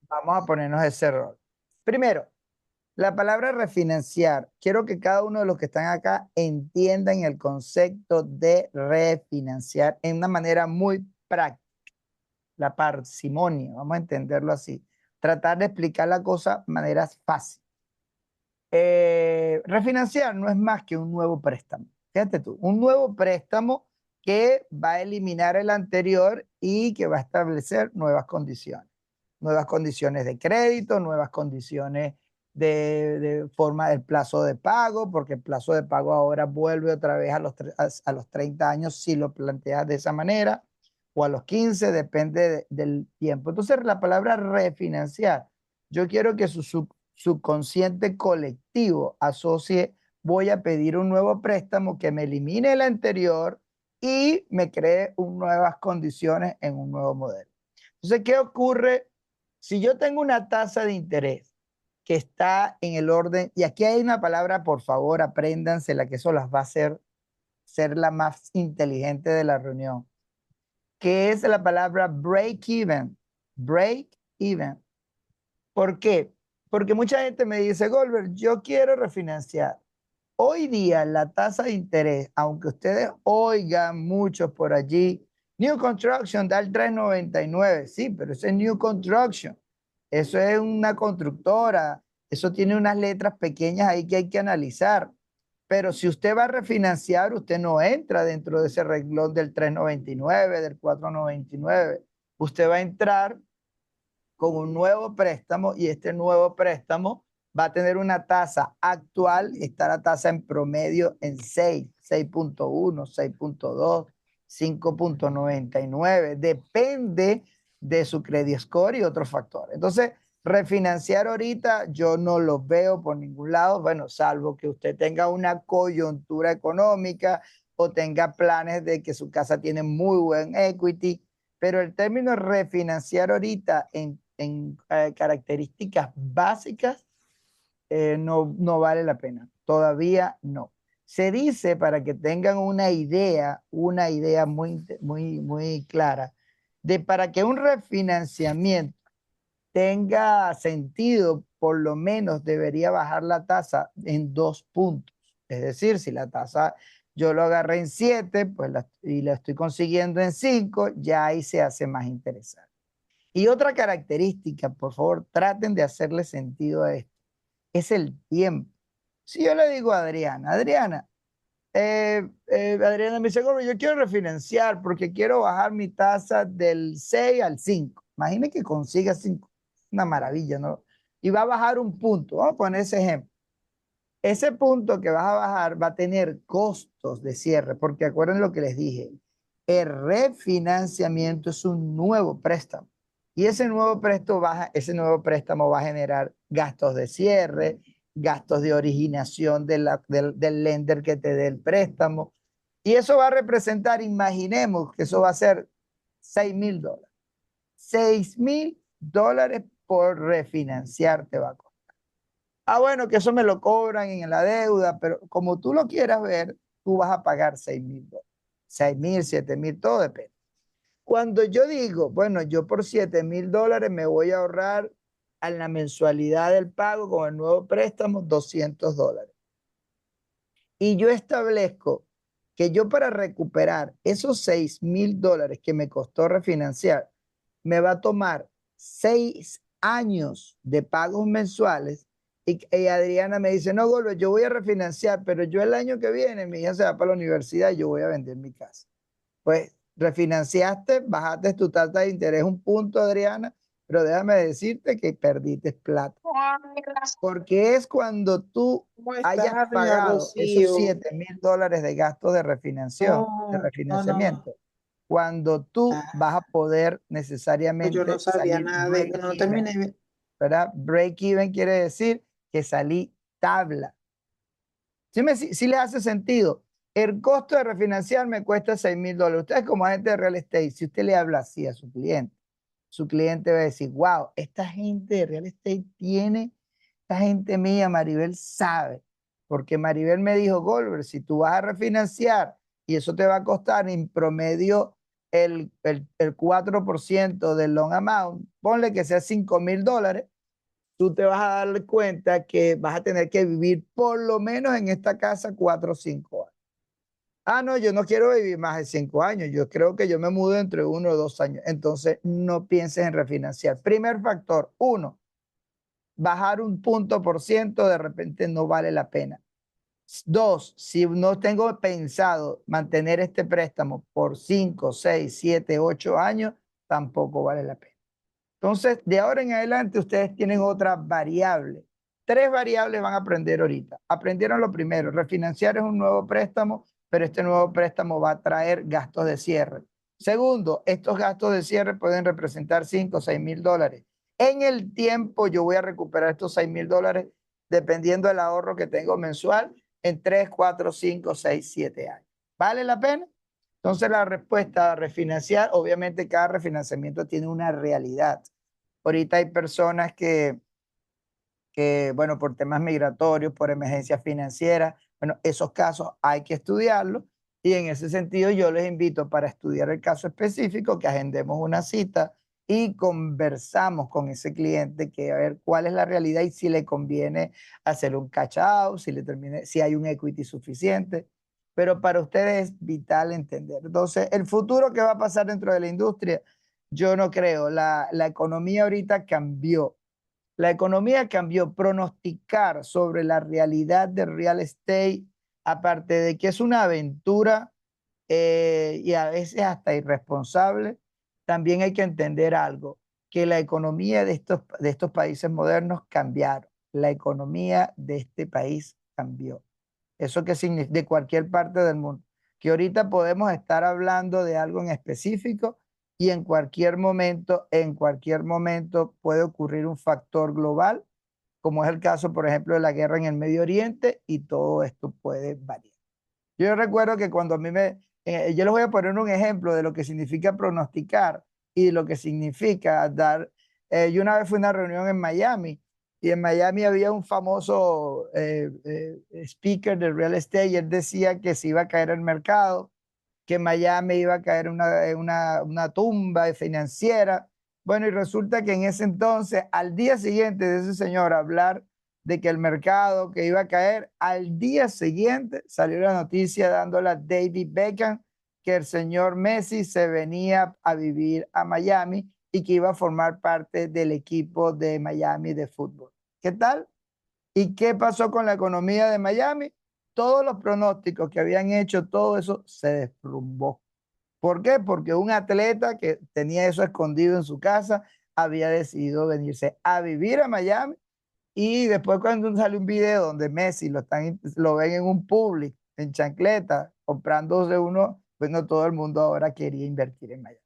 Vamos a ponernos ese rol. Primero, la palabra refinanciar. Quiero que cada uno de los que están acá entiendan el concepto de refinanciar en una manera muy práctica. La parsimonia, vamos a entenderlo así. Tratar de explicar la cosa de maneras fáciles. Refinanciar no es más que un nuevo préstamo. Fíjate tú, un nuevo préstamo que va a eliminar el anterior y que va a establecer nuevas condiciones. Nuevas condiciones de crédito, nuevas condiciones de forma del plazo de pago, porque el plazo de pago ahora vuelve otra vez a los 30 años si lo planteas de esa manera, o a los 15, depende del tiempo. Entonces, la palabra refinanciar, yo quiero que su subconsciente colectivo asocie, voy a pedir un nuevo préstamo que me elimine el anterior y me cree nuevas condiciones en un nuevo modelo. Entonces, ¿qué ocurre si yo tengo una tasa de interés que está en el orden? Y aquí hay una palabra, por favor, apréndansela, que eso las va a hacer ser la más inteligente de la reunión, que es la palabra break even. Break even. ¿Por qué? Porque mucha gente me dice, Goldberg, yo quiero refinanciar. Hoy día la tasa de interés, aunque ustedes oigan muchos por allí, New Construction da el 3,99, sí, pero eso es New Construction. Eso es una constructora, eso tiene unas letras pequeñas ahí que hay que analizar. Pero si usted va a refinanciar, usted no entra dentro de ese renglón del 3,99, del 4,99. Usted va a entrar con un nuevo préstamo y este nuevo préstamo va a tener una tasa actual, está la tasa en promedio en 6.1, 6.2, 5.99, depende de su credit score y otros factores. Entonces, refinanciar ahorita yo no lo veo por ningún lado, bueno, salvo que usted tenga una coyuntura económica o tenga planes de que su casa tiene muy buen equity, pero el término refinanciar ahorita en características básicas no vale la pena. Todavía no. Se dice, para que tengan una idea muy clara, de para que un refinanciamiento tenga sentido, por lo menos debería bajar la tasa en 2 puntos. Es decir, si la tasa yo lo agarré en 7, pues y la estoy consiguiendo en 5, ya ahí se hace más interesante. Y otra característica, por favor, traten de hacerle sentido a esto, es el tiempo. Si yo le digo a Adriana, Adriana me dice, "Gordo, yo quiero refinanciar porque quiero bajar mi tasa del 6 al 5". Imagine que consiga 5, una maravilla, ¿no? Y va a bajar un punto. Vamos a poner ese ejemplo. Ese punto que vas a bajar va a tener costos de cierre, porque acuerden lo que les dije, el refinanciamiento es un nuevo préstamo y ese nuevo préstamo va a generar gastos de cierre, gastos de originación del lender que te dé el préstamo, y eso va a representar, imaginemos que eso va a ser $6,000. $6,000 por refinanciar te va a costar. Ah, bueno, que eso me lo cobran en la deuda, pero como tú lo quieras ver, tú vas a pagar $6,000. 6,000, 7,000, todo depende. Cuando yo digo, bueno, yo por $7,000 me voy a ahorrar a la mensualidad del pago con el nuevo préstamo $200. Y yo establezco que yo, para recuperar esos $6,000 que me costó refinanciar, me va a tomar 6 años de pagos mensuales. Y Adriana me dice, no, Golo, yo voy a refinanciar, pero yo el año que viene mi hija se va para la universidad y yo voy a vender mi casa. Pues refinanciaste, bajaste tu tasa de interés un punto, Adriana, pero déjame decirte que perdiste plata, porque es cuando tú ¿Cómo hayas estás, doña pagado esos Rocío? $7,000 de gastos de refinación, de No. refinanciamiento, cuando tú vas a Ah, poder pues yo no necesariamente sabía salir nada de, break no even, terminé. ¿verdad? Break even quiere decir que salí tabla. ¿Sí le hace sentido? El costo de refinanciar me cuesta $6,000. Usted, como agente de real estate, si usted le habla así a su cliente va a decir, wow, esta gente de real estate esta gente mía, Maribel sabe, porque Maribel me dijo, Goldberg, si tú vas a refinanciar y eso te va a costar en promedio el 4% del loan amount, ponle que sea $5,000, tú te vas a dar cuenta que vas a tener que vivir por lo menos en esta casa 4 o 5 años. Ah, no, yo no quiero vivir más de 5 años. Yo creo que yo me mudo entre 1 o 2 años. Entonces, no pienses en refinanciar. Primer factor, uno, bajar un punto por ciento de repente no vale la pena. Dos, si no tengo pensado mantener este préstamo por 5, 6, 7, 8 años, tampoco vale la pena. Entonces, de ahora en adelante, ustedes tienen otra variable. Tres variables van a aprender ahorita. Aprendieron lo primero, refinanciar es un nuevo préstamo, pero este nuevo préstamo va a traer gastos de cierre. Segundo, estos gastos de cierre pueden representar 5 o 6 mil dólares. En el tiempo yo voy a recuperar estos 6 mil dólares dependiendo del ahorro que tengo mensual en 3, 4, 5, 6, 7 años. ¿Vale la pena? Entonces la respuesta a refinanciar, obviamente cada refinanciamiento tiene una realidad. Ahorita hay personas bueno, por temas migratorios, por emergencias financieras, bueno, esos casos hay que estudiarlos y en ese sentido yo les invito para estudiar el caso específico que agendemos una cita y conversamos con ese cliente que a ver cuál es la realidad y si le conviene hacer un cash out, si hay un equity suficiente. Pero para ustedes es vital entender. Entonces, el futuro que va a pasar dentro de la industria, yo no creo. La economía ahorita cambió. La economía cambió. Pronosticar sobre la realidad del real estate, aparte de que es una aventura y a veces hasta irresponsable, también hay que entender algo, que la economía de estos países modernos cambiaron. La economía de este país cambió. ¿Eso qué significa? De cualquier parte del mundo. Que ahorita podemos estar hablando de algo en específico y en cualquier momento puede ocurrir un factor global, como es el caso, por ejemplo, de la guerra en el Medio Oriente y todo esto puede variar. Yo recuerdo que cuando a mí yo les voy a poner un ejemplo de lo que significa pronosticar y de lo que significa dar. Yo una vez fui a una reunión en Miami y en Miami había un famoso speaker de real estate y él decía que se iba a caer el mercado, que Miami iba a caer una tumba financiera. Bueno, y resulta que en ese entonces, al día siguiente de ese señor hablar de que el mercado que iba a caer, al día siguiente salió la noticia dándole a David Beckham que el señor Messi se venía a vivir a Miami y que iba a formar parte del equipo de Miami de fútbol. ¿Qué tal? ¿Y qué pasó con la economía de Miami? Todos los pronósticos que habían hecho, todo eso se desplumó. ¿Por qué? Porque un atleta que tenía eso escondido en su casa había decidido venirse a vivir a Miami y después cuando sale un video donde Messi lo ven en un public, en chancleta, comprándose uno, pues no todo el mundo ahora quería invertir en Miami.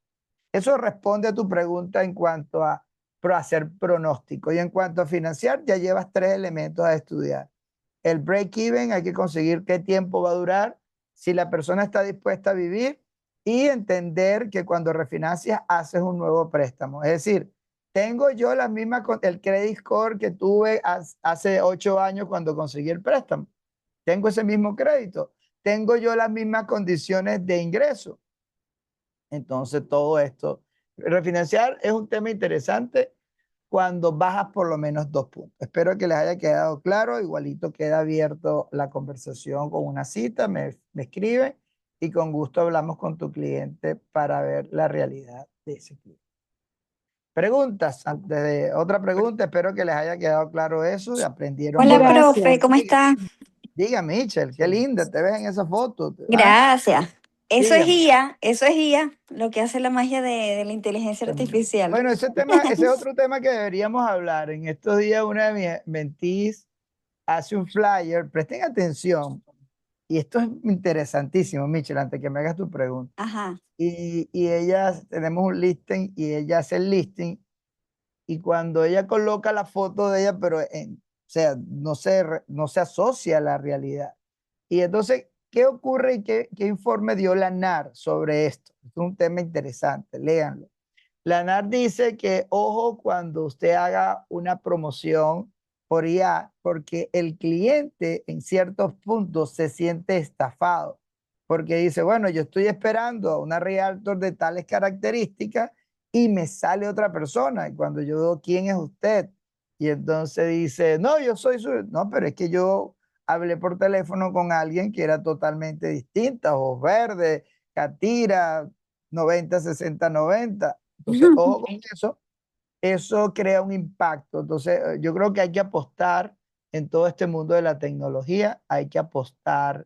Eso responde a tu pregunta en cuanto a hacer pronóstico. Y en cuanto a financiar, ya llevas tres elementos a estudiar. El break-even, hay que conseguir qué tiempo va a durar, si la persona está dispuesta a vivir y entender que cuando refinancias haces un nuevo préstamo. Es decir, tengo yo el credit score que tuve hace 8 años cuando conseguí el préstamo. Tengo ese mismo crédito. Tengo yo las mismas condiciones de ingreso. Entonces, todo esto, refinanciar es un tema interesante cuando bajas por lo menos 2 puntos. Espero que les haya quedado claro. Igualito queda abierto la conversación con una cita, me escribe y con gusto hablamos con tu cliente para ver la realidad de ese cliente. Preguntas, antes de otra pregunta, espero que les haya quedado claro eso y aprendieron Hola, algo. profe, Gracias. ¿cómo está? Diga, Mitchell, qué linda te ves en esa foto. Ah, Gracias. dígame. Eso es IA, lo que hace la magia de la inteligencia artificial. Bueno, ese es otro tema que deberíamos hablar. En estos días una de mis mentees hace un flyer, presten atención, y esto es interesantísimo, Michelle, antes que me hagas tu pregunta. Ajá. Y ella, tenemos un listing y ella hace el listing y cuando ella coloca la foto de ella, pero o sea, no se asocia a la realidad. Y entonces, ¿qué ocurre y qué informe dio la NAR sobre esto? Es un tema interesante, léanlo. La NAR dice que ojo cuando usted haga una promoción por IA, porque el cliente en ciertos puntos se siente estafado, porque dice, bueno, yo estoy esperando a una realtor de tales características y me sale otra persona. Y cuando yo veo quién es usted, y entonces dice, no, yo soy su... No, pero es que yo hablé por teléfono con alguien que era totalmente distinta, ojos verdes, catira, 90 60 90. Entonces, ojo con eso crea un impacto. Entonces, yo creo que hay que apostar en todo este mundo de la tecnología, hay que apostar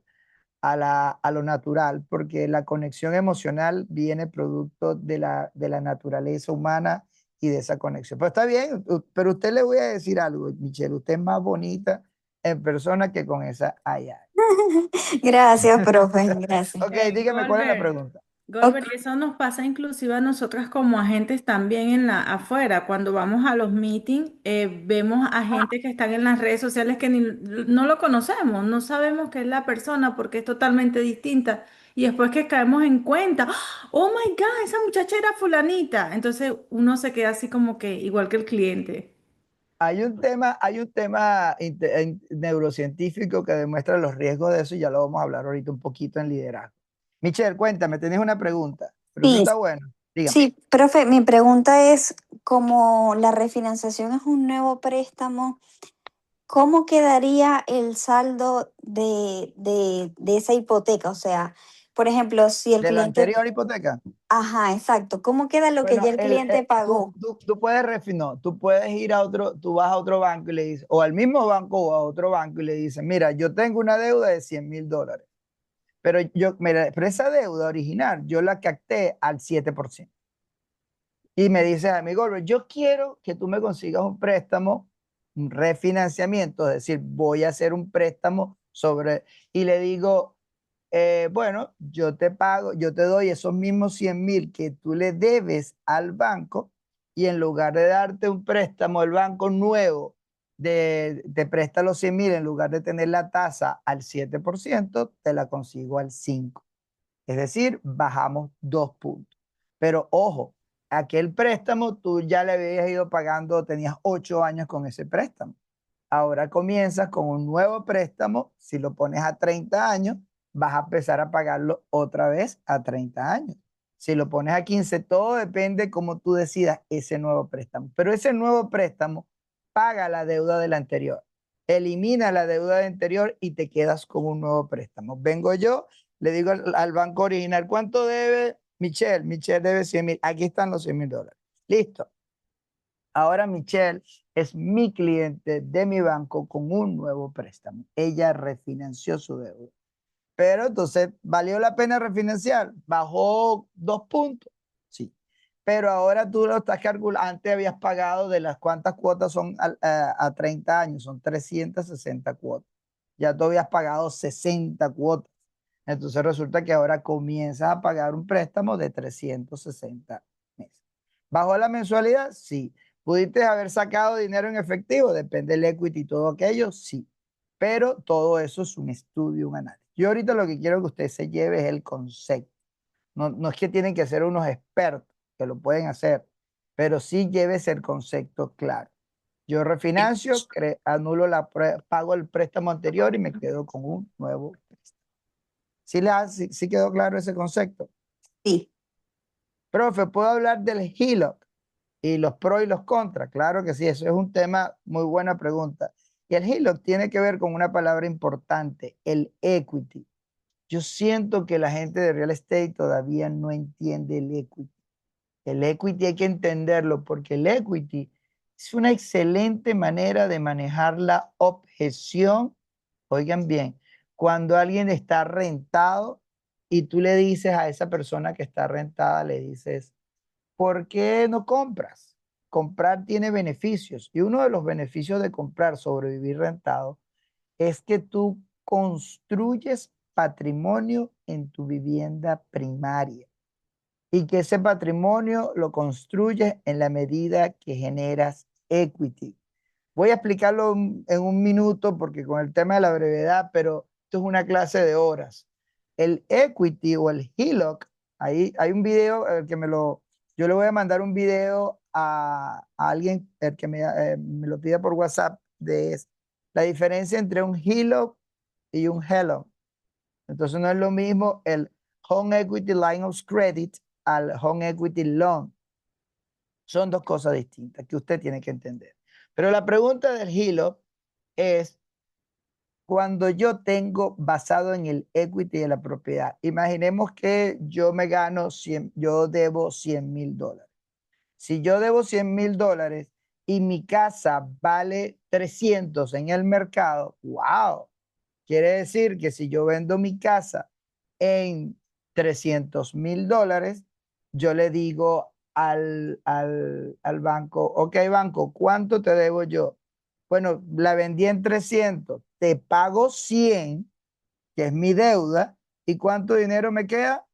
a lo natural, porque la conexión emocional viene producto de la naturaleza humana y de esa conexión. Pero está bien, pero usted le voy a decir algo, Michelle, usted es más bonita en persona que con esa allá. Gracias, profe, gracias. Ok, dígame cuál es la Goldberg, pregunta. Ok. Goldberg, y eso nos pasa inclusive a nosotras como agentes también en la afuera. Cuando vamos a los meetings, vemos a gente que están en las redes sociales que no lo conocemos, no sabemos qué es la persona porque es totalmente distinta. Y después que caemos en cuenta, oh my God, esa muchacha era fulanita. Entonces uno se queda así como que igual que el cliente. Hay un tema neurocientífico que demuestra los riesgos de eso y ya lo vamos a hablar ahorita un poquito en liderazgo. Michelle, cuéntame, tenés una pregunta, pero eso Sí, está bueno. Dígame. sí, profe, mi pregunta es, como la refinanciación es un nuevo préstamo, ¿cómo quedaría el saldo de esa hipoteca? O sea, por ejemplo, si el ¿De la cliente, anterior hipoteca? ajá, exacto, ¿cómo queda lo que Bueno, ya el cliente pagó? tú puedes no, tú puedes ir a otro, tú vas a otro banco y le dices, o al mismo banco o a otro banco y le dices, mira, yo tengo una deuda de $100,000, pero esa deuda original yo la capté al 7%. Y me dice a mi Goldberg, yo quiero que tú me consigas un préstamo, un refinanciamiento, es decir, voy a hacer un préstamo sobre, y le digo, bueno, yo te pago, yo te doy esos mismos 100,000 que tú le debes al banco y en lugar de darte un préstamo, el banco nuevo te presta los 100,000, en lugar de tener la tasa al 7%, te la consigo al 5%. Es decir, bajamos 2 puntos. Pero ojo, aquel préstamo tú ya le habías ido pagando, tenías 8 años con ese préstamo. Ahora comienzas con un nuevo préstamo. Si lo pones a 30 años, vas a empezar a pagarlo otra vez a 30 años. Si lo pones a 15, todo depende cómo tú decidas ese nuevo préstamo. Pero ese nuevo préstamo paga la deuda del anterior. Elimina la deuda del anterior y te quedas con un nuevo préstamo. Vengo yo, le digo al banco original, ¿cuánto debe Michelle? Michelle debe 100,000. Aquí están los $100,000. Listo. Ahora Michelle es mi cliente de mi banco con un nuevo préstamo. Ella refinanció su deuda. Pero entonces, ¿valió la pena refinanciar? Bajó 2 puntos. Sí. Pero ahora tú lo estás calculando. Antes habías pagado de las cuántas cuotas son a 30 años. Son 360 cuotas. Ya tú habías pagado 60 cuotas. Entonces resulta que ahora comienzas a pagar un préstamo de 360 meses. ¿Bajó la mensualidad? Sí. ¿Pudiste haber sacado dinero en efectivo? Depende del equity y todo aquello. Sí. Pero todo eso es un estudio, un análisis. Yo ahorita lo que quiero que usted se lleve es el concepto. No, no es que tienen que ser unos expertos, que lo pueden hacer, pero sí llévese el concepto claro. Yo refinancio, anulo pago el préstamo anterior y me quedo con un nuevo préstamo. ¿Sí quedó claro ese concepto? Sí. Profe, ¿puedo hablar del HELOC y los pros y los contras? Claro que sí, eso es un tema, muy buena pregunta. Y el HELOC tiene que ver con una palabra importante, el equity. Yo siento que la gente de real estate todavía no entiende el equity. El equity hay que entenderlo porque el equity es una excelente manera de manejar la objeción. Oigan bien, cuando alguien está rentado y tú le dices a esa persona que está rentada, le dices, ¿por qué no compras? Comprar tiene beneficios y uno de los beneficios de comprar, sobrevivir rentado, es que tú construyes patrimonio en tu vivienda primaria y que ese patrimonio lo construyes en la medida que generas equity. Voy a explicarlo en un minuto porque con el tema de la brevedad, pero esto es una clase de horas. El equity o el HELOC, ahí hay un video, yo le voy a mandar un video a alguien el que me lo pida por WhatsApp la diferencia entre un HELOC y un HELOC. Entonces no es lo mismo el Home Equity Line of Credit al Home Equity Loan. Son dos cosas distintas que usted tiene que entender. Pero la pregunta del HELOC es, cuando yo tengo basado en el equity de la propiedad, imaginemos que yo me gano 100, yo debo $100,000. Si yo debo $100,000 y mi casa vale 300 en el mercado, wow. Quiere decir que si yo vendo mi casa en $300,000, yo le digo al banco, ok, banco, ¿cuánto te debo yo? Bueno, la vendí en 300, te pago 100, que es mi deuda, ¿y cuánto dinero me queda?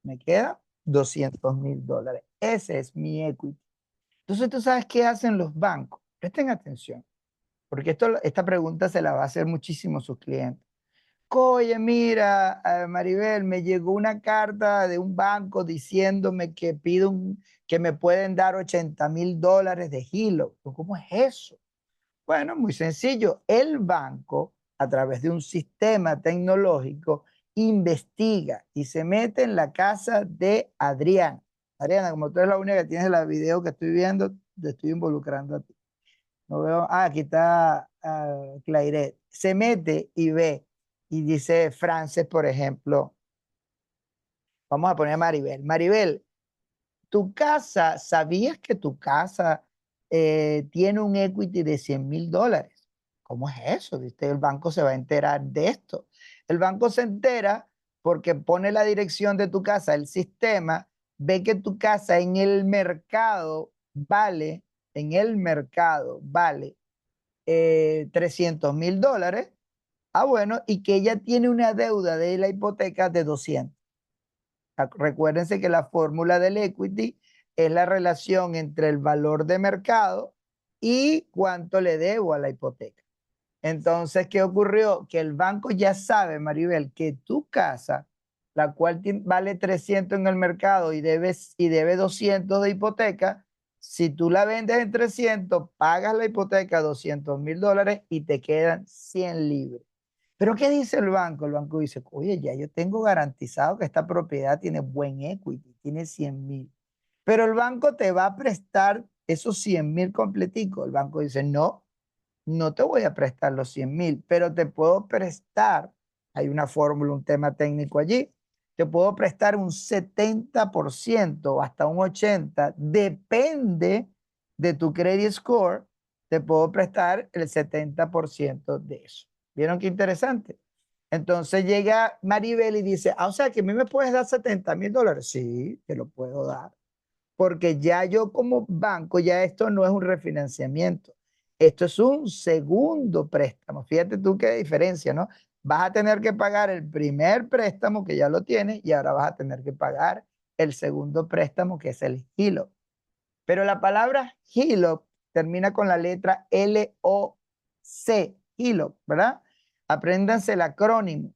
Me queda $200,000. Ese es mi equity. Entonces, ¿tú sabes qué hacen los bancos? Presten atención, porque esta pregunta se la va a hacer muchísimo sus clientes. Oye, mira, Maribel, me llegó una carta de un banco diciéndome que me pueden dar $80,000 de giro. ¿Cómo es eso? Bueno, muy sencillo. El banco, a través de un sistema tecnológico, investiga y se mete en la casa de Adriana. Adriana, como tú eres la única que tienes la video que estoy viendo, te estoy involucrando a ti. No veo, aquí está Clairet. Se mete y ve y dice Frances, por ejemplo, vamos a poner a Maribel. Maribel, tu casa, ¿sabías que tu casa tiene un equity de $100,000? ¿Cómo es eso? ¿Viste? El banco se va a enterar de esto. El banco se entera porque pone la dirección de tu casa, el sistema, ve que tu casa en el mercado vale $300,000. Ah, bueno, y que ella tiene una deuda de la hipoteca de 200. Recuérdense que la fórmula del equity es la relación entre el valor de mercado y cuánto le debo a la hipoteca. Entonces, ¿qué ocurrió? Que el banco ya sabe, Maribel, que tu casa, la cual vale 300 en el mercado y debe 200 de hipoteca, si tú la vendes en 300, pagas la hipoteca $200,000 y te quedan 100 libres. Pero ¿qué dice el banco? El banco dice, oye, ya yo tengo garantizado que esta propiedad tiene buen equity, tiene 100,000. Pero el banco te va a prestar esos 100,000 completicos. El banco dice, no, no te voy a prestar los 100,000, pero te puedo prestar, hay una fórmula, un tema técnico allí, te puedo prestar un 70% o hasta un 80%, depende de tu credit score, te puedo prestar el 70% de eso. ¿Vieron qué interesante? Entonces llega Maribel y dice, o sea que a mí me puedes dar $70,000. Sí, te lo puedo dar, porque ya yo como banco, ya esto no es un refinanciamiento, esto es un segundo préstamo. Fíjate tú qué diferencia, ¿no? Vas a tener que pagar el primer préstamo que ya lo tienes y ahora vas a tener que pagar el segundo préstamo que es el HELOC. Pero la palabra HELOC termina con la letra L-O-C, HELOC, ¿verdad? Apréndanse el acrónimo.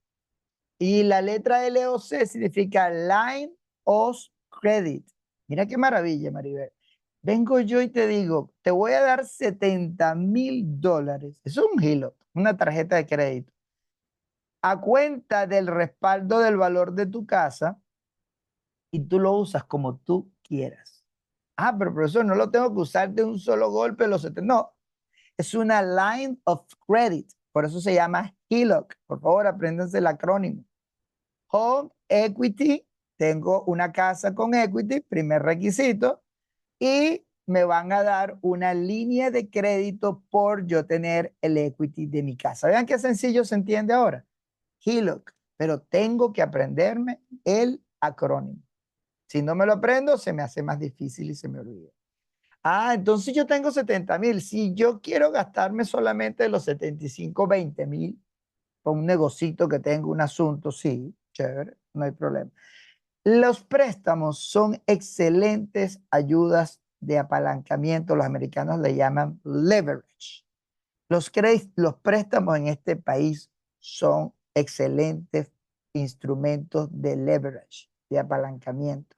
Y la letra L-O-C significa Line of Credit. Mira qué maravilla, Maribel. Vengo yo y te digo, te voy a dar $70,000. Eso es un HELOC, una tarjeta de crédito. A cuenta del respaldo del valor de tu casa y tú lo usas como tú quieras. Ah, pero profesor, no lo tengo que usar de un solo golpe los 70. No, es una line of credit. Por eso se llama HELOC. Por favor, apréndanse el acrónimo. Home equity, tengo una casa con equity, primer requisito, y me van a dar una línea de crédito por yo tener el equity de mi casa. Vean qué sencillo se entiende ahora. HELOC, pero tengo que aprenderme el acrónimo. Si no me lo aprendo, se me hace más difícil y se me olvida. Ah, entonces yo tengo 70,000. Si yo quiero gastarme solamente los 75, 20,000 con un negocito que tengo, un asunto, sí, chévere, no hay problema. Los préstamos son excelentes ayudas de apalancamiento. Los americanos le llaman leverage. Los préstamos en este país son excelentes instrumentos de leverage, de apalancamiento.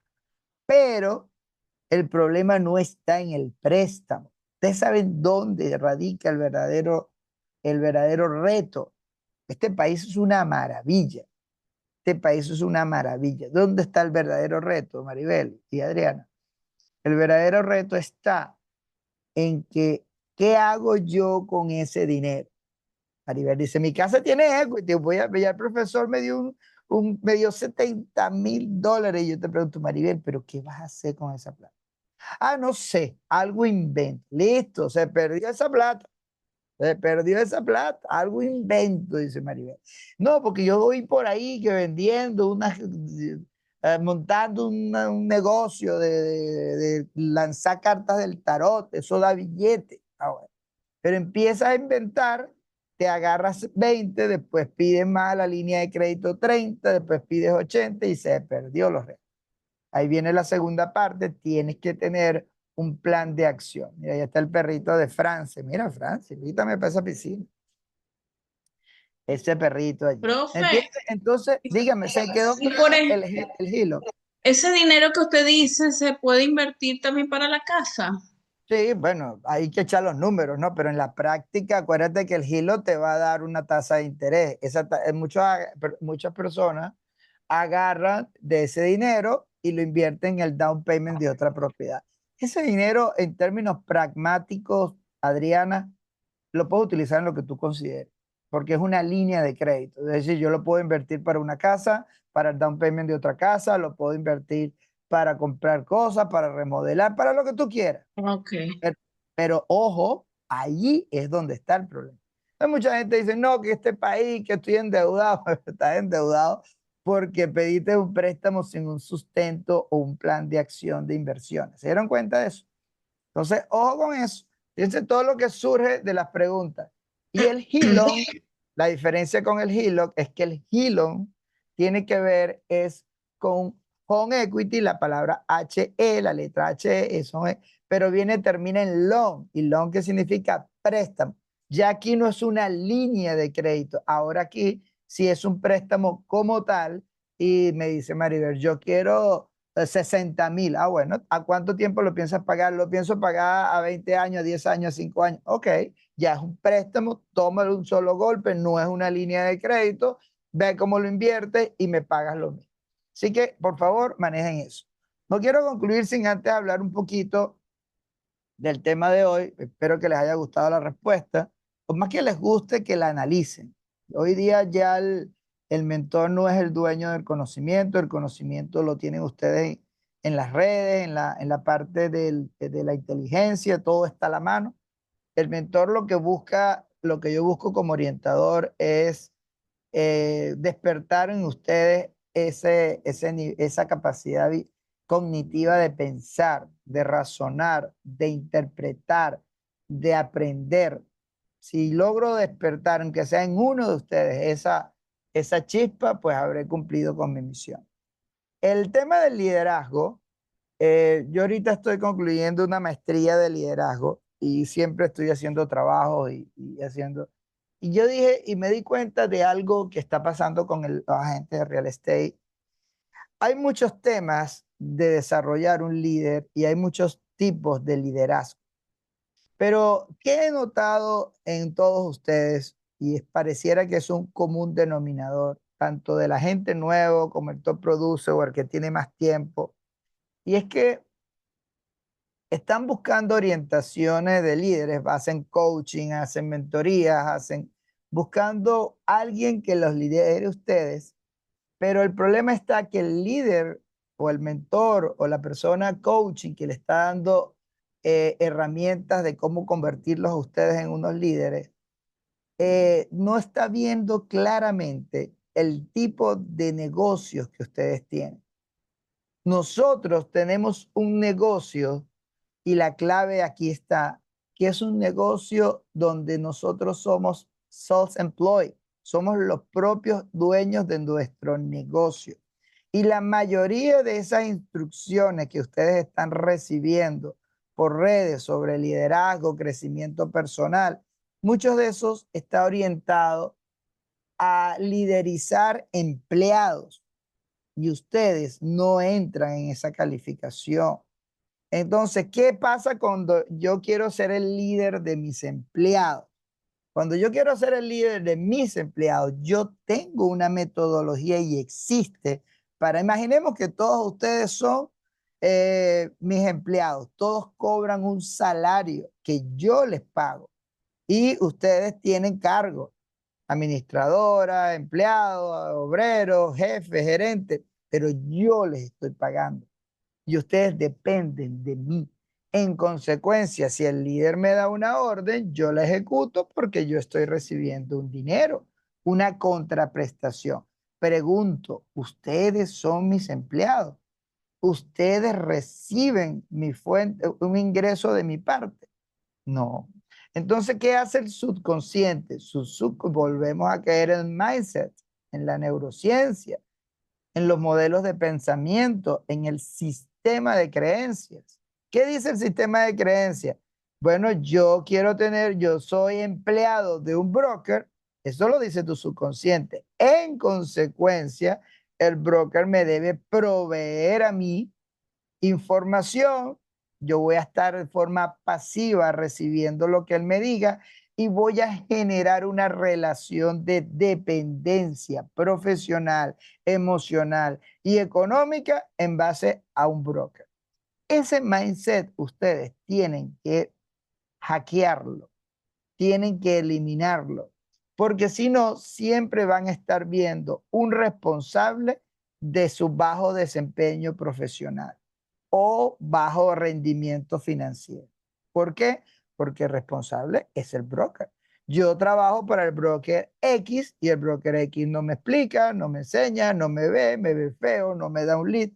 Pero el problema no está en el préstamo. Ustedes saben dónde radica el verdadero reto. Este país es una maravilla. este país es una maravilla. ¿Dónde está el verdadero reto, Maribel y Adriana? El verdadero reto está en que, ¿qué hago yo con ese dinero? Maribel dice, mi casa tiene equity, ya el profesor me dio $70,000. Y yo te pregunto, Maribel, ¿pero qué vas a hacer con esa plata? Ah, no sé, algo invento. Listo, se perdió esa plata. Se perdió esa plata, algo invento, dice Maribel. No, porque yo voy por ahí que vendiendo, montando un negocio de lanzar cartas del tarot, eso da billete. Ah, bueno. Pero empiezas a inventar, te agarras 20, después pides más la línea de crédito 30, después pides 80 y se perdió los restos. Ahí viene la segunda parte, tienes que tener un plan de acción. Mira, ahí está el perrito de France. Mira, France, invítame para esa piscina. Ese perrito allí. Profe, ¿Entiendes? Entonces, dígame, ¿se quedó y por claro el hilo? ese dinero que usted dice se puede invertir también para la casa. Sí, bueno, hay que echar los números, ¿no? Pero en la práctica, acuérdate que el hilo te va a dar una tasa de interés. Muchas personas agarran de ese dinero y lo invierten en el down payment de otra propiedad. Ese dinero, en términos pragmáticos, Adriana, lo puedes utilizar en lo que tú consideres, porque es una línea de crédito. Es decir, yo lo puedo invertir para una casa, para el down payment de otra casa, lo puedo invertir para comprar cosas, para remodelar, para lo que tú quieras. Ok. Pero, pero ojo, allí es donde está el problema. Hay mucha gente dice, no, que este país, que estoy endeudado, estás endeudado porque pediste un préstamo sin un sustento o un plan de acción de inversiones. ¿Se dieron cuenta de eso? Entonces, ojo con eso. Fíjense todo lo que surge de las preguntas. Y el HELOC, la diferencia con el HELOC es que el HELOC tiene que ver es con home equity, la palabra HE, la letra HE, eso es, pero termina en loan. ¿Y loan qué significa? Préstamo. Ya aquí no es una línea de crédito. Ahora aquí sí es un préstamo como tal. Y me dice Maribel, yo quiero 60,000. Ah, bueno, ¿a cuánto tiempo lo piensas pagar? Lo pienso pagar a 20 años, a 10 años, a 5 años. Ok, ya es un préstamo, tómalo un solo golpe, no es una línea de crédito, ve cómo lo inviertes y me pagas lo mismo. Así que, por favor, manejen eso. No quiero concluir sin antes hablar un poquito del tema de hoy. Espero que les haya gustado la respuesta, o más que les guste, que la analicen. Hoy día ya el mentor no es el dueño del conocimiento, el conocimiento lo tienen ustedes en las redes, en la parte de la inteligencia, todo está a la mano. El mentor lo que busca, lo que yo busco como orientador es despertar en ustedes esa capacidad cognitiva de pensar, de razonar, de interpretar, de aprender. Si logro despertar, aunque sea en uno de ustedes, esa chispa, pues habré cumplido con mi misión. El tema del liderazgo, yo ahorita estoy concluyendo una maestría de liderazgo y siempre estoy haciendo trabajo y haciendo. Y yo dije, y me di cuenta de algo que está pasando con los agentes de real estate. Hay muchos temas de desarrollar un líder y hay muchos tipos de liderazgo. Pero, ¿qué he notado en todos ustedes? Y pareciera que es un común denominador, tanto de la gente nuevo como el top producer o el que tiene más tiempo. Y es que están buscando orientaciones de líderes, hacen coaching, hacen mentorías, buscando alguien que los lidere ustedes, pero el problema está que el líder o el mentor o la persona coaching que le está dando herramientas de cómo convertirlos a ustedes en unos líderes, no está viendo claramente el tipo de negocios que ustedes tienen. Nosotros tenemos un negocio y la clave aquí está, que es un negocio donde nosotros somos self-employed, somos los propios dueños de nuestro negocio. Y la mayoría de esas instrucciones que ustedes están recibiendo por redes sobre liderazgo, crecimiento personal, muchos de esos está orientado a liderizar empleados y ustedes no entran en esa calificación. Entonces, ¿qué pasa cuando yo quiero ser el líder de mis empleados? Cuando yo quiero ser el líder de mis empleados, yo tengo una metodología y existe para, imaginemos que todos ustedes son mis empleados, todos cobran un salario que yo les pago y ustedes tienen cargos, administradora, empleados, obreros, jefes, gerentes, pero yo les estoy pagando y ustedes dependen de mí. En consecuencia, si el líder me da una orden, yo la ejecuto porque yo estoy recibiendo un dinero, una contraprestación. Pregunto, ¿ustedes son mis empleados? ¿Ustedes reciben mi fuente, un ingreso de mi parte? No. Entonces, ¿qué hace el subconsciente? Volvemos a caer en el mindset, en la neurociencia, en los modelos de pensamiento, en el sistema de creencias. ¿Qué dice el sistema de creencias? Bueno, yo soy empleado de un broker, eso lo dice tu subconsciente. En consecuencia, el broker me debe proveer a mí información, yo voy a estar de forma pasiva recibiendo lo que él me diga y voy a generar una relación de dependencia profesional, emocional y económica en base a un broker. Ese mindset ustedes tienen que hackearlo, tienen que eliminarlo, porque si no, siempre van a estar viendo un responsable de su bajo desempeño profesional o bajo rendimiento financiero. ¿Por qué? Porque el responsable es el broker. Yo trabajo para el broker X y el broker X no me explica, no me enseña, no me ve feo, no me da un lead.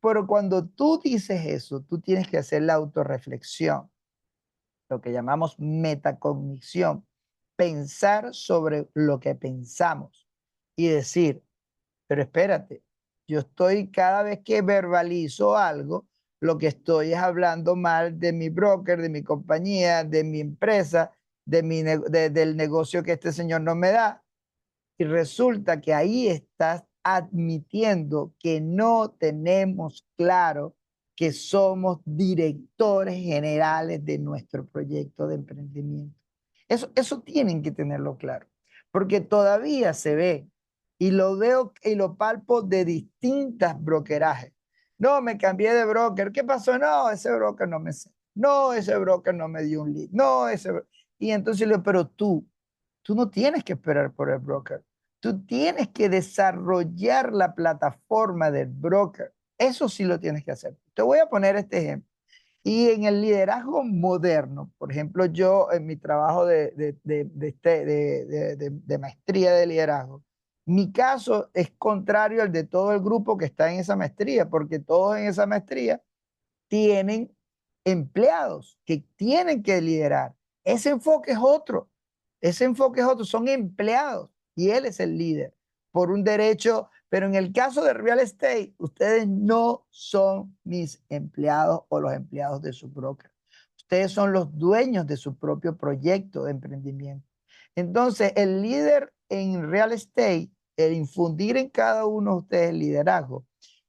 Pero cuando tú dices eso, tú tienes que hacer la autorreflexión, lo que llamamos metacognición, pensar sobre lo que pensamos y decir, pero espérate, yo estoy cada vez que verbalizo algo, lo que estoy es hablando mal de mi broker, de mi compañía, de mi empresa, del negocio que este señor no me da. Y resulta que ahí estás admitiendo que no tenemos claro que somos directores generales de nuestro proyecto de emprendimiento. Eso tienen que tenerlo claro, porque todavía se ve y lo veo y lo palpo de distintas brokerajes. No, me cambié de broker. ¿Qué pasó? No, ese broker no me sé. No, ese broker no me dio un lead. No, Y entonces le digo, pero tú no tienes que esperar por el broker. Tú tienes que desarrollar la plataforma del broker. Eso sí lo tienes que hacer. Te voy a poner este ejemplo. Y en el liderazgo moderno, por ejemplo, yo en mi trabajo de maestría de liderazgo, mi caso es contrario al de todo el grupo que está en esa maestría, porque todos en esa maestría tienen empleados que tienen que liderar. Ese enfoque es otro. Ese enfoque es otro. Son empleados y él es el líder por un derecho. Pero en el caso de real estate, ustedes no son mis empleados o los empleados de su broker. Ustedes son los dueños de su propio proyecto de emprendimiento. Entonces, el líder en real estate, el infundir en cada uno de ustedes el liderazgo,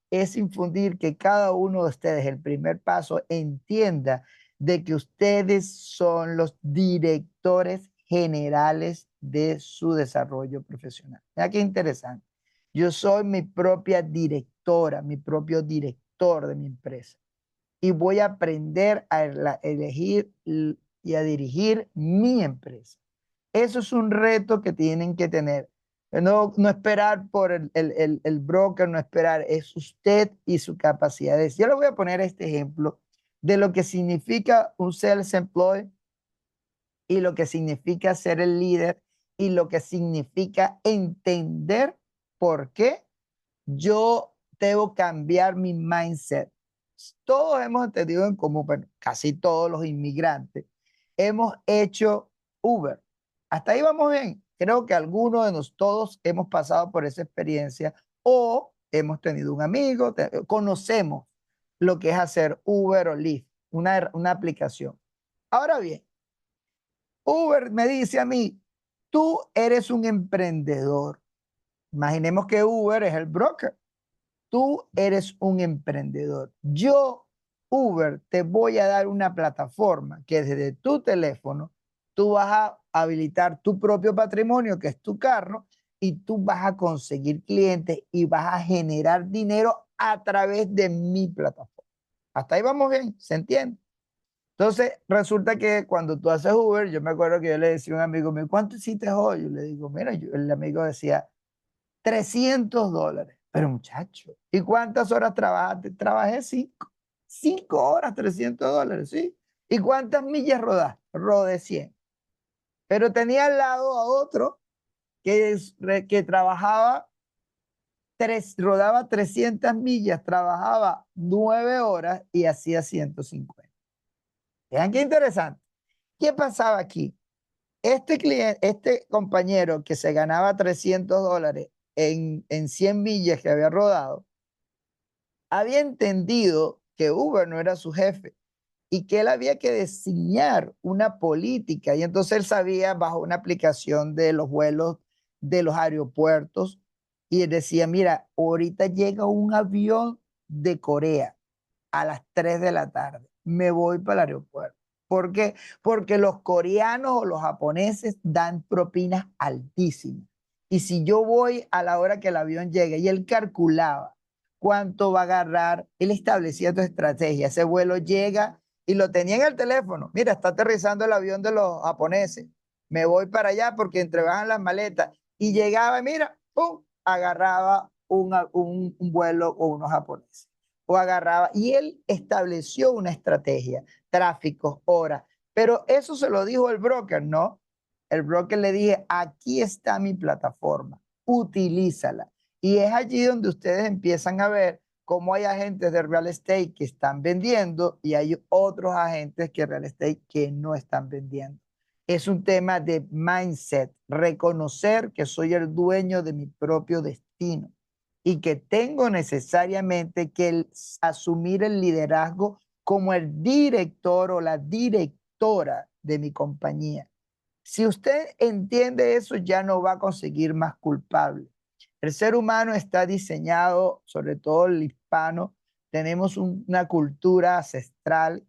es infundir que cada uno de ustedes, el primer paso, entienda de que ustedes son los directores generales de su desarrollo profesional. Mira qué interesante. Yo soy mi propia directora, mi propio director de mi empresa y voy a aprender a elegir y a dirigir mi empresa. Eso es un reto que tienen que tener. No esperar por el broker, no esperar, es usted y su capacidad. Yo le voy a poner este ejemplo de lo que significa un self-employed y lo que significa ser el líder y lo que significa entender por qué yo debo cambiar mi mindset. Todos hemos entendido en común, bueno, casi todos los inmigrantes hemos hecho Uber. Hasta ahí vamos bien. Creo que algunos de nosotros todos hemos pasado por esa experiencia o hemos tenido un amigo, conocemos lo que es hacer Uber o Lyft, una aplicación. Ahora bien, Uber me dice a mí, tú eres un emprendedor. Imaginemos que Uber es el broker. Tú eres un emprendedor. Yo, Uber, te voy a dar una plataforma que desde tu teléfono tú vas a habilitar tu propio patrimonio, que es tu carro, y tú vas a conseguir clientes y vas a generar dinero a través de mi plataforma. Hasta ahí vamos bien, ¿se entiende? Entonces, resulta que cuando tú haces Uber, yo me acuerdo que yo le decía a un amigo mío, ¿cuánto hiciste hoy? Yo le digo, mira, el amigo decía, $300. Pero muchacho, ¿y cuántas horas trabajaste? Trabajé 5. 5 horas, $300, ¿sí? ¿Y cuántas millas rodaste? Rodé 100. Pero tenía al lado a otro que trabajaba, rodaba 300 millas, trabajaba 9 horas y hacía 150. Vean qué interesante. ¿Qué pasaba aquí? Este cliente, este compañero que se ganaba $300 en 100 millas que había rodado, había entendido que Uber no era su jefe y que él había que diseñar una política. Y entonces él sabía bajo una aplicación de los vuelos de los aeropuertos y él decía, mira, ahorita llega un avión de Corea a las 3 de la tarde. Me voy para el aeropuerto. ¿Por qué? Porque los coreanos o los japoneses dan propinas altísimas. Y si yo voy a la hora que el avión llegue, y él calculaba cuánto va a agarrar, él establecía tu estrategia. Ese vuelo llega y lo tenía en el teléfono. Mira, está aterrizando el avión de los japoneses. Me voy para allá porque entregaban las maletas. Y llegaba, mira, ¡pum! Agarraba un vuelo con unos japoneses o agarraba, y él estableció una estrategia, tráficos, horas, pero eso se lo dijo el broker, ¿no? El broker le dije, aquí está mi plataforma, utilízala. Y es allí donde ustedes empiezan a ver cómo hay agentes de real estate que están vendiendo y hay otros agentes que real estate que no están vendiendo. Es un tema de mindset, reconocer que soy el dueño de mi propio destino y que tengo necesariamente que asumir el liderazgo como el director o la directora de mi compañía. Si usted entiende eso, ya no va a conseguir más culpables. El ser humano está diseñado, sobre todo el hispano, tenemos una cultura ancestral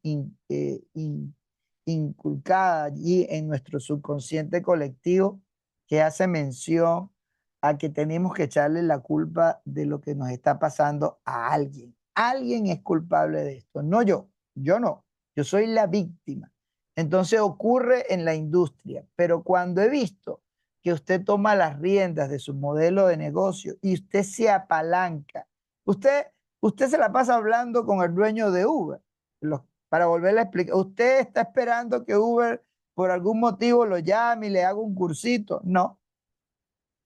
inculcada allí en nuestro subconsciente colectivo que hace mención a que tenemos que echarle la culpa de lo que nos está pasando a alguien. Alguien es culpable de esto, no yo no, yo soy la víctima. Entonces ocurre en la industria, pero cuando he visto que usted toma las riendas de su modelo de negocio y usted se apalanca, usted se la pasa hablando con el dueño de Uber, para volverle a explicar, usted está esperando que Uber por algún motivo lo llame y le haga un cursito. No,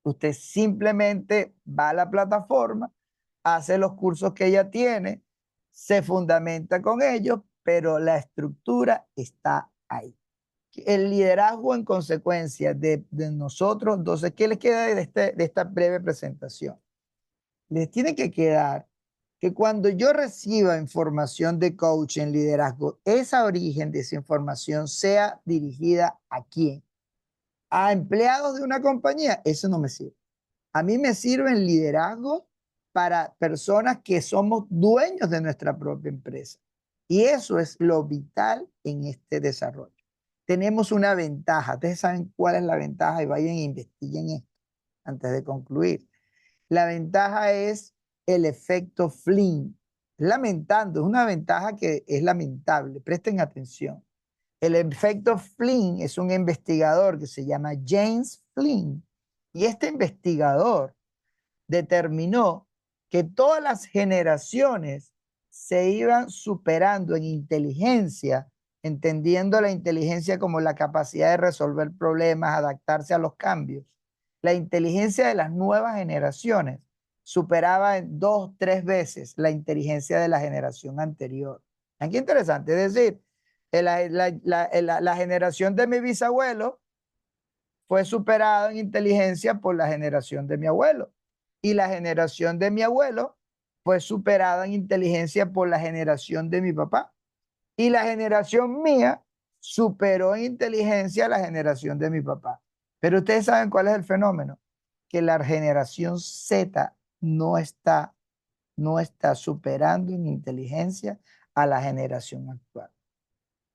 usted simplemente va a la plataforma, hace los cursos que ella tiene, se fundamenta con ellos, pero la estructura está ahí. El liderazgo en consecuencia de nosotros. Entonces, ¿qué les queda de esta breve presentación? Les tiene que quedar que cuando yo reciba información de coaching en liderazgo, esa origen de esa información sea dirigida a quién, a empleados de una compañía. Eso no me sirve. A mí me sirve el liderazgo para personas que somos dueños de nuestra propia empresa. Y eso es lo vital en este desarrollo. Tenemos una ventaja. Ustedes saben cuál es la ventaja y vayan e investiguen esto antes de concluir. La ventaja es el efecto Flynn. Lamentando, es una ventaja que es lamentable. Presten atención. El efecto Flynn es un investigador que se llama James Flynn. Y este investigador determinó que todas las generaciones se iban superando en inteligencia, entendiendo la inteligencia como la capacidad de resolver problemas, adaptarse a los cambios. La inteligencia de las nuevas generaciones superaba en 2, 3 veces la inteligencia de la generación anterior. Qué interesante, es decir, la generación de mi bisabuelo fue superada en inteligencia por la generación de mi abuelo. Y la generación de mi abuelo fue superada en inteligencia por la generación de mi papá. Y la generación mía superó en inteligencia a la generación de mi papá. Pero ustedes saben cuál es el fenómeno, que la generación Z no está superando en inteligencia a la generación actual.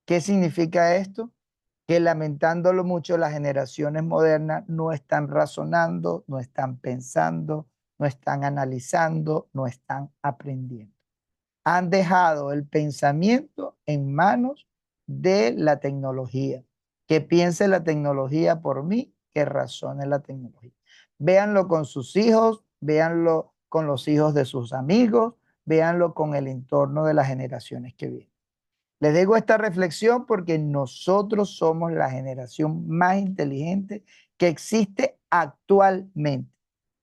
¿Qué significa esto? que lamentándolo mucho, las generaciones modernas no están razonando, no están pensando, no están analizando, no están aprendiendo. Han dejado el pensamiento en manos de la tecnología. Que piense la tecnología por mí, que razone la tecnología. Véanlo con sus hijos, véanlo con los hijos de sus amigos, véanlo con el entorno de las generaciones que vienen. Les digo esta reflexión porque nosotros somos la generación más inteligente que existe actualmente.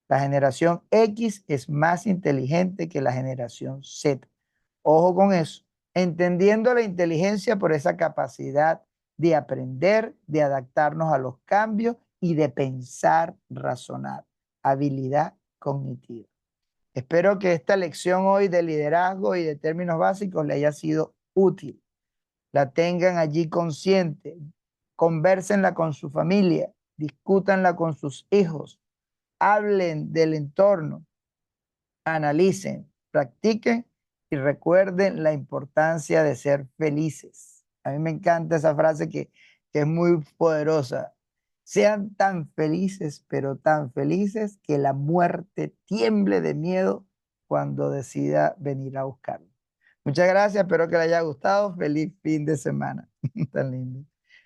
La generación X es más inteligente que la generación Z. Ojo con eso, entendiendo la inteligencia por esa capacidad de aprender, de adaptarnos a los cambios y de pensar, razonar, habilidad cognitiva. Espero que esta lección hoy de liderazgo y de términos básicos le haya sido útil. La tengan allí consciente, convérsenla con su familia, discútanla con sus hijos, hablen del entorno, analicen, practiquen y recuerden la importancia de ser felices. A mí me encanta esa frase que es muy poderosa. Sean tan felices, pero tan felices que la muerte tiemble de miedo cuando decida venir a buscarlo. Muchas gracias, espero que les haya gustado. Feliz fin de semana. Tan lindo.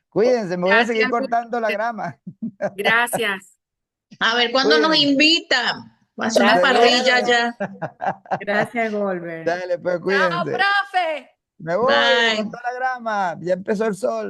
Cuídense, me voy a seguir Gracias, cortando la grama. gracias. A ver cuándo nos Cuídense. invitan. Va a hacer una Gracias. parrilla ya. Gracias, Golber. Dale, pues Chao, cuídense. profe. Me voy a Bye. cortar la grama. Ya empezó el sol.